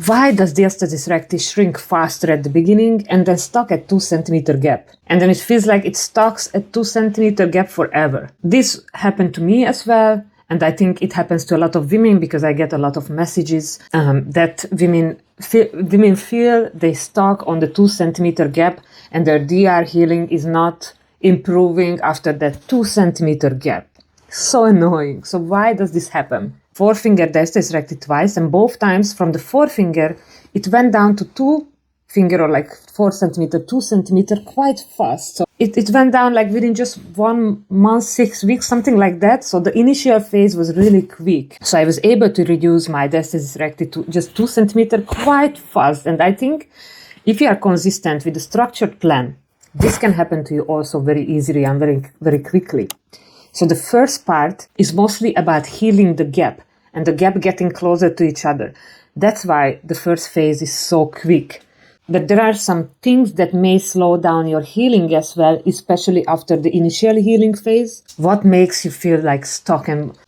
why does diastasis recti shrink faster at the beginning and then stuck at 2 centimeter gap? And then it feels like it stucks at 2 centimeter gap forever. This happened to me as well. And I think it happens to a lot of women because I get a lot of messages that women feel they stuck on the 2 centimeter gap and their DR healing is not improving after that 2 centimeter gap. So annoying. So why does this happen? Forefinger diastasis recti twice, and both times from the forefinger it went down to 2 finger or like 4 centimeter, 2 centimeter quite fast. So it went down like within just 1 month, 6 weeks, something like that. So the initial phase was really quick. So I was able to reduce my diastasis recti to just 2 centimeter quite fast. And I think if you are consistent with the structured plan, this can happen to you also very easily and very, very quickly. So the first part is mostly about healing the gap and the gap getting closer to each other. That's why the first phase is so quick. But there are some things that may slow down your healing as well, especially after the initial healing phase. What makes you feel like stuck? And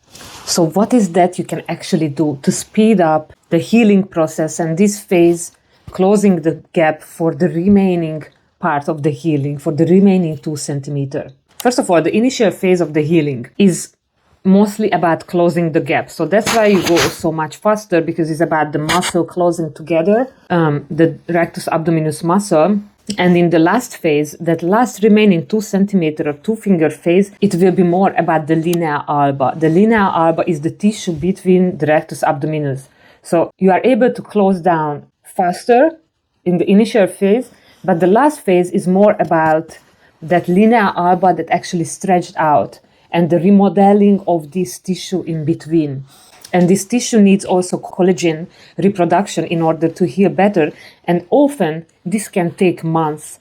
so what is that you can actually do to speed up the healing process and this phase, closing the gap for the remaining part of the healing, for the remaining 2 centimeter? First of all, the initial phase of the healing is mostly about closing the gap. So that's why you go so much faster, because it's about the muscle closing together, the rectus abdominis muscle. And in the last phase, that last remaining 2 centimeter or 2 finger phase, it will be more about the linea alba. The linea alba is the tissue between the rectus abdominis. So you are able to close down faster in the initial phase, but the last phase is more about that linea alba that actually stretched out and the remodeling of this tissue in between. And this tissue needs also collagen reproduction in order to heal better. And often this can take months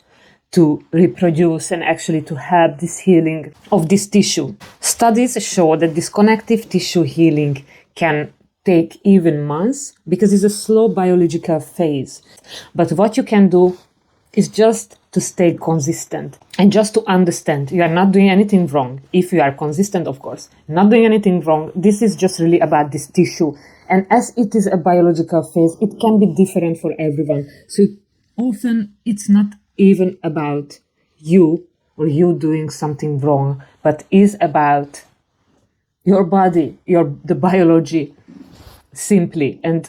to reproduce and actually to help this healing of this tissue. Studies show that this connective tissue healing can take even months because it's a slow biological phase. But what you can do is just to stay consistent and just to understand you are not doing anything wrong. If you are consistent, of course, not doing anything wrong. This is just really about this tissue. And as it is a biological phase, it can be different for everyone. So often it's not even about you or you doing something wrong, but is about your body, the biology simply. And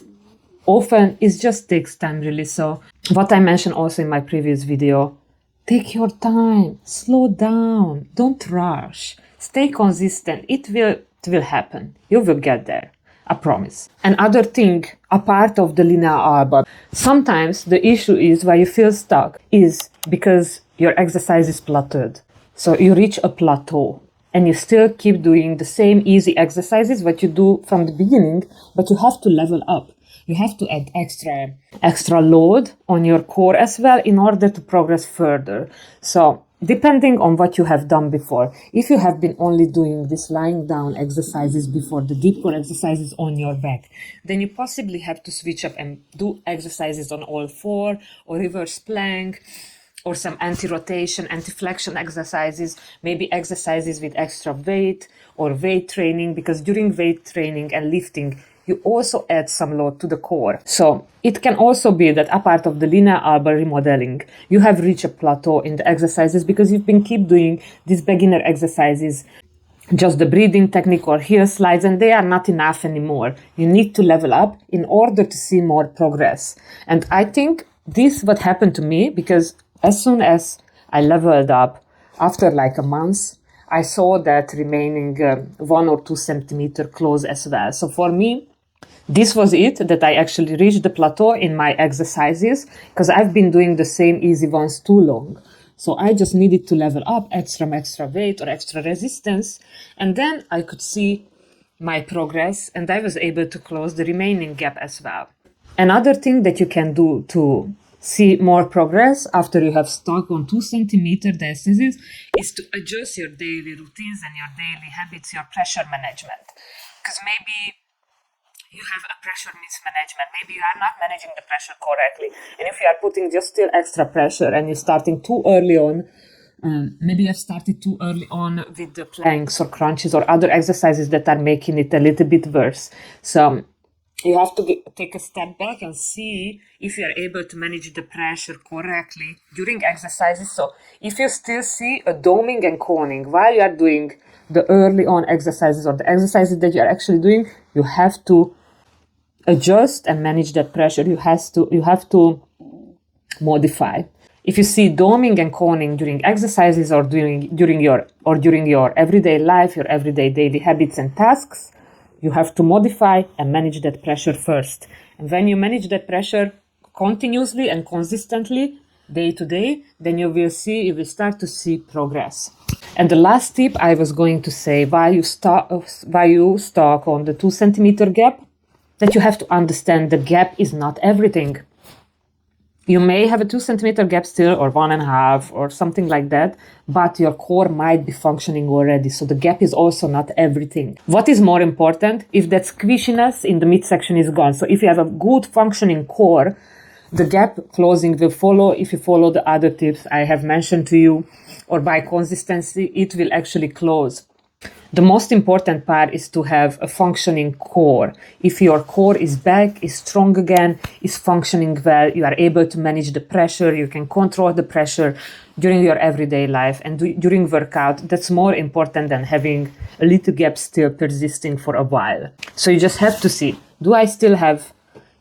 often it just takes time really. So what I mentioned also in my previous video, take your time, slow down, don't rush, stay consistent. It will happen. You will get there. I promise. Another thing, a part of the linea alba, sometimes the issue is why you feel stuck is because your exercise is plateaued. So you reach a plateau and you still keep doing the same easy exercises what you do from the beginning, but you have to level up. You have to add extra load on your core as well in order to progress further. So depending on what you have done before, if you have been only doing this lying down exercises before, the deep core exercises on your back, then you possibly have to switch up and do exercises on all four or reverse plank or some anti-rotation, anti-flexion exercises, maybe exercises with extra weight or weight training, because during weight training and lifting, you also add some load to the core. So it can also be that a part of the linea alba remodeling, you have reached a plateau in the exercises because you've been keep doing these beginner exercises, just the breathing technique or heel slides, and they are not enough anymore. You need to level up in order to see more progress. And I think this what happened to me, because as soon as I leveled up, after like a month, I saw that remaining 1 or 2 centimeter close as well. So for me, this was it, that I actually reached the plateau in my exercises, because I've been doing the same easy ones too long. So I just needed to level up, add some extra weight or extra resistance, and then I could see my progress and I was able to close the remaining gap as well. Another thing that you can do to see more progress after you have stuck on 2 centimeter diastasis is to adjust your daily routines and your daily habits, your pressure management. Because maybe you have a pressure mismanagement. Maybe you are not managing the pressure correctly. And if you are putting just still extra pressure and you're starting too early on, maybe you have started too early on with the planks or crunches or other exercises that are making it a little bit worse. So you have to take a step back and see if you are able to manage the pressure correctly during exercises. So if you still see a doming and coning while you are doing the early on exercises or the exercises that you are actually doing, you have to adjust and manage that pressure. You have to modify. If you see doming and coning during exercises or during your everyday life, your everyday daily habits and tasks, you have to modify and manage that pressure first. And when you manage that pressure continuously and consistently, day to day, then you will start to see progress. And the last tip I was going to say, while you start on the 2 centimeter gap, that you have to understand the gap is not everything. You may have a 2 centimeter gap still, or 1.5, or something like that, but your core might be functioning already. So the gap is also not everything. What is more important? If that squishiness in the midsection is gone. So if you have a good functioning core, the gap closing will follow if you follow the other tips I have mentioned to you, or by consistency, it will actually close. The most important part is to have a functioning core. If your core is back, is strong again, is functioning well, you are able to manage the pressure, you can control the pressure during your everyday life and during workout, that's more important than having a little gap still persisting for a while. So you just have to see, I still have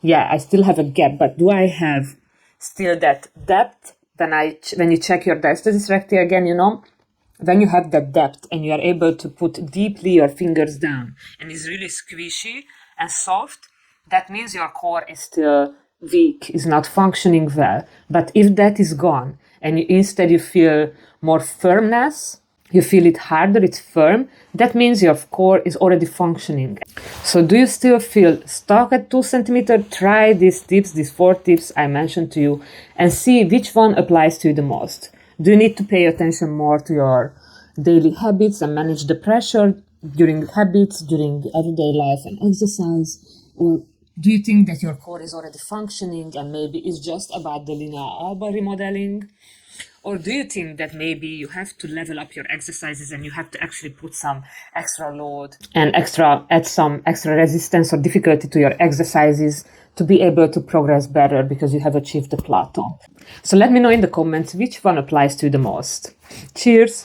a gap, but do I have still that depth? When you check your diastasis recti again, when you have that depth and you are able to put deeply your fingers down and it's really squishy and soft, that means your core is still weak, is not functioning well. But if that is gone and instead you feel more firmness, you feel it harder, it's firm, that means your core is already functioning. So do you still feel stuck at 2 centimeters? Try these 4 tips I mentioned to you and see which one applies to you the most. Do you need to pay attention more to your daily habits and manage the pressure during everyday life and exercise? Or do you think that your core is already functioning and maybe it's just about the linear elbow remodeling? Or do you think that maybe you have to level up your exercises and you have to actually put some extra load and add some extra resistance or difficulty to your exercises to be able to progress better because you have achieved the plateau? So let me know in the comments which one applies to you the most. Cheers!